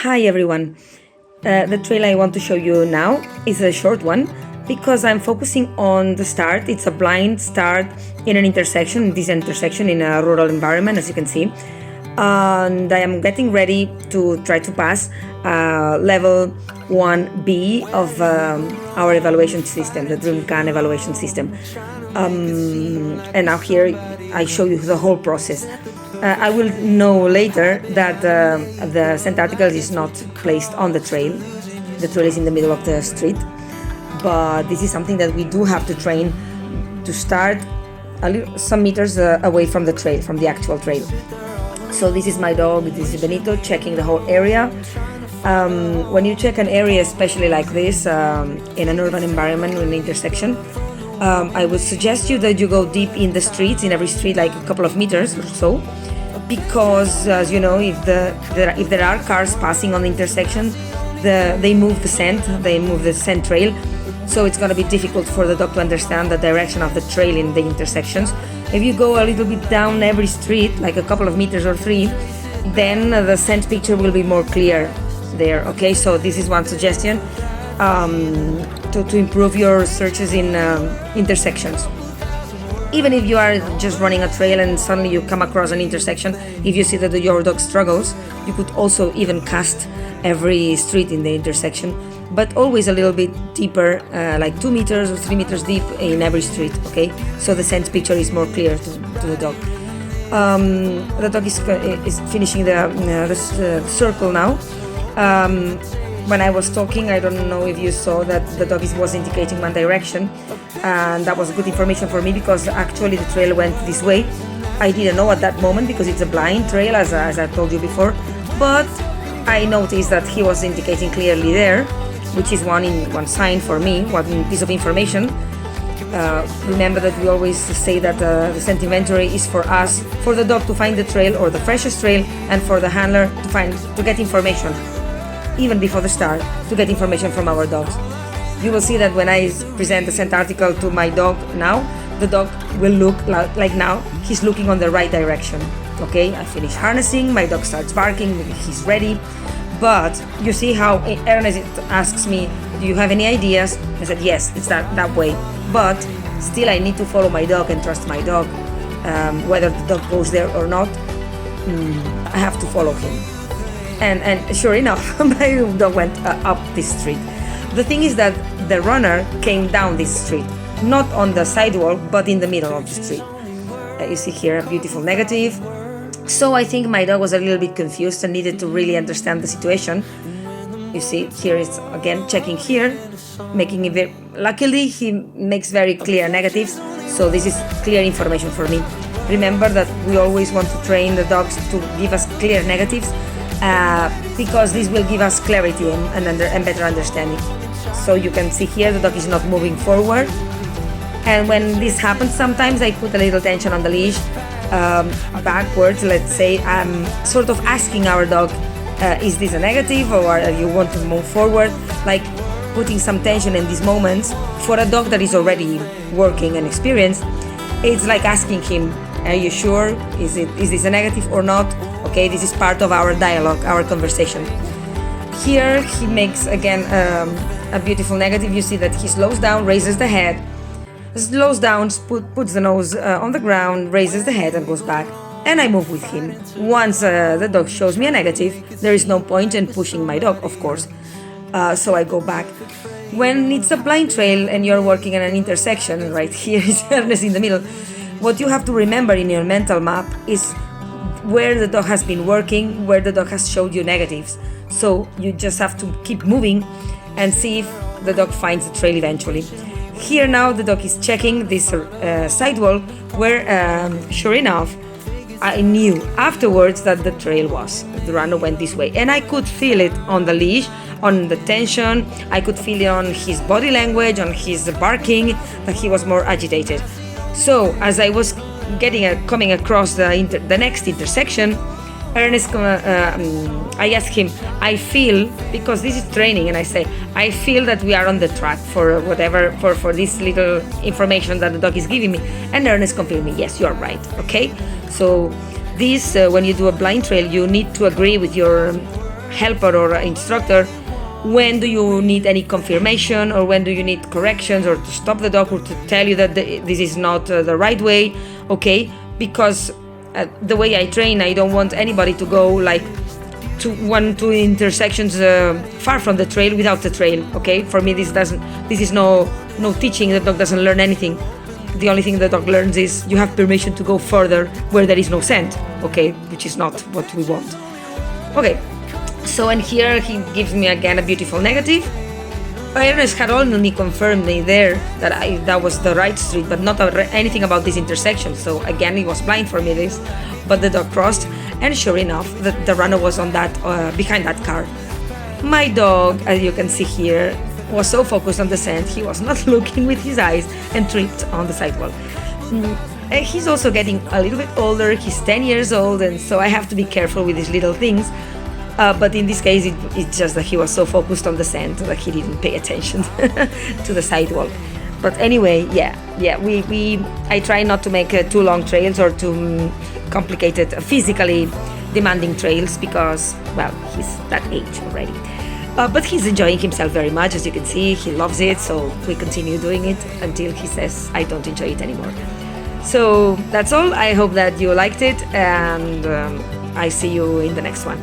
Hi everyone. The trail I want to show you now is a short one because I'm focusing on the start. It's a blind start in an intersection, this intersection in a rural environment, as you can see. And I am getting ready to try to pass level 1B of our evaluation system, the DreamCan evaluation system. And now here I show you the whole process. I will know later that the scent article is not placed on the trail. The trail is in the middle of the street, but this is something that we do have to train to start some meters away from the trail, from the actual trail. So this is my dog, this is Benito, checking the whole area. When you check an area, especially like this, in an urban environment, in an intersection, I would suggest you that you go deep in the streets, in every street, like a couple of meters or so, because as you know, if there are cars passing on the intersection, they move the scent trail, so it's going to be difficult for the dog to understand the direction of the trail in the intersections. If you go a little bit down every street, like a couple of meters or three, then the scent picture will be more clear there. Okay, so this is one suggestion to improve your searches in intersections. Even if you are just running a trail and suddenly you come across an intersection, if you see that your dog struggles, you could also even cast every street in the intersection, but always a little bit deeper, like 2 meters or 3 meters deep in every street, okay? So the scent picture is more clear to the dog. The dog is finishing the circle now. When I was talking, I don't know if you saw that the dog was indicating one direction, and that was good information for me because actually the trail went this way. I didn't know at that moment because it's a blind trail, as I told you before, but I noticed that he was indicating clearly there, which is one sign for me, one piece of information. Remember that we always say that the scent inventory is for us, for the dog to find the trail or the freshest trail, and for the handler to get information, even before the start, to get information from our dogs. You will see that when I present the scent article to my dog now, the dog will look like now he's looking on the right direction. Okay, I finish harnessing, my dog starts barking, he's ready. But you see how Ernest asks me, do you have any ideas? I said, yes, it's that way. But still I need to follow my dog and trust my dog. Whether the dog goes there or not, I have to follow him. And sure enough, my dog went up this street. The thing is that the runner came down this street, not on the sidewalk, but in the middle of the street. You see here a beautiful negative. So I think my dog was a little bit confused and needed to really understand the situation. You see, here is again checking here, making it very... Luckily, he makes very clear negatives, so this is clear information for me. Remember that we always want to train the dogs to give us clear negatives, because this will give us clarity and better understanding. So you can see here the dog is not moving forward, and when this happens, sometimes I put a little tension on the leash backwards. Let's say I'm sort of asking our dog, is this a negative or you want to move forward, like putting some tension in these moments. For a dog that is already working and experienced, it's like asking him, are you sure, is this a negative or not? Okay, this is part of our dialogue, our conversation. Here he makes again a beautiful negative. You see that he slows down, raises the head, slows down, puts the nose on the ground, raises the head and goes back, and I move with him. Once the dog shows me a negative, there is no point in pushing my dog, of course, so I go back. When it's a blind trail and you're working at an intersection, right here is Ernest in the middle, what you have to remember in your mental map is where the dog has been working, where the dog has showed you negatives. So you just have to keep moving and see if the dog finds the trail eventually. Here now the dog is checking this sidewalk where, sure enough, I knew afterwards that the trail was. The runner went this way, and I could feel it on the leash, on the tension. I could feel it on his body language, on his barking, that he was more agitated. So as I was coming across the next intersection, Ernest, I asked him, I feel, because this is training, and I say, I feel that we are on the track for whatever, for this little information that the dog is giving me. And Ernest confirmed me, yes, you're right, okay? So this, when you do a blind trail, you need to agree with your helper or instructor, when do you need any confirmation, or when do you need corrections, or to stop the dog, or to tell you that this is not the right way, okay? Because the way I train, I don't want anybody to go like to intersections far from the trail without the trail, okay? For me, this is no teaching. The dog doesn't learn anything. The only thing the dog learns is you have permission to go further where there is no scent, okay? Which is not what we want. Okay, so and here he gives me again a beautiful negative. Ernest had only confirmed me there that was the right street, but not anything about this intersection. So again, it was blind for me this, but the dog crossed, and sure enough, the runner was on that behind that car. My dog, as you can see here, was so focused on the scent, he was not looking with his eyes and tripped on the sidewalk. He's also getting a little bit older. He's 10 years old, and so I have to be careful with these little things. But in this case, it's just that he was so focused on the scent that he didn't pay attention to the sidewalk. But anyway, I try not to make too long trails or too complicated, physically demanding trails, because, well, he's that age already. But he's enjoying himself very much, as you can see. He loves it, so we continue doing it until he says, I don't enjoy it anymore. So that's all. I hope that you liked it, and I see you in the next one.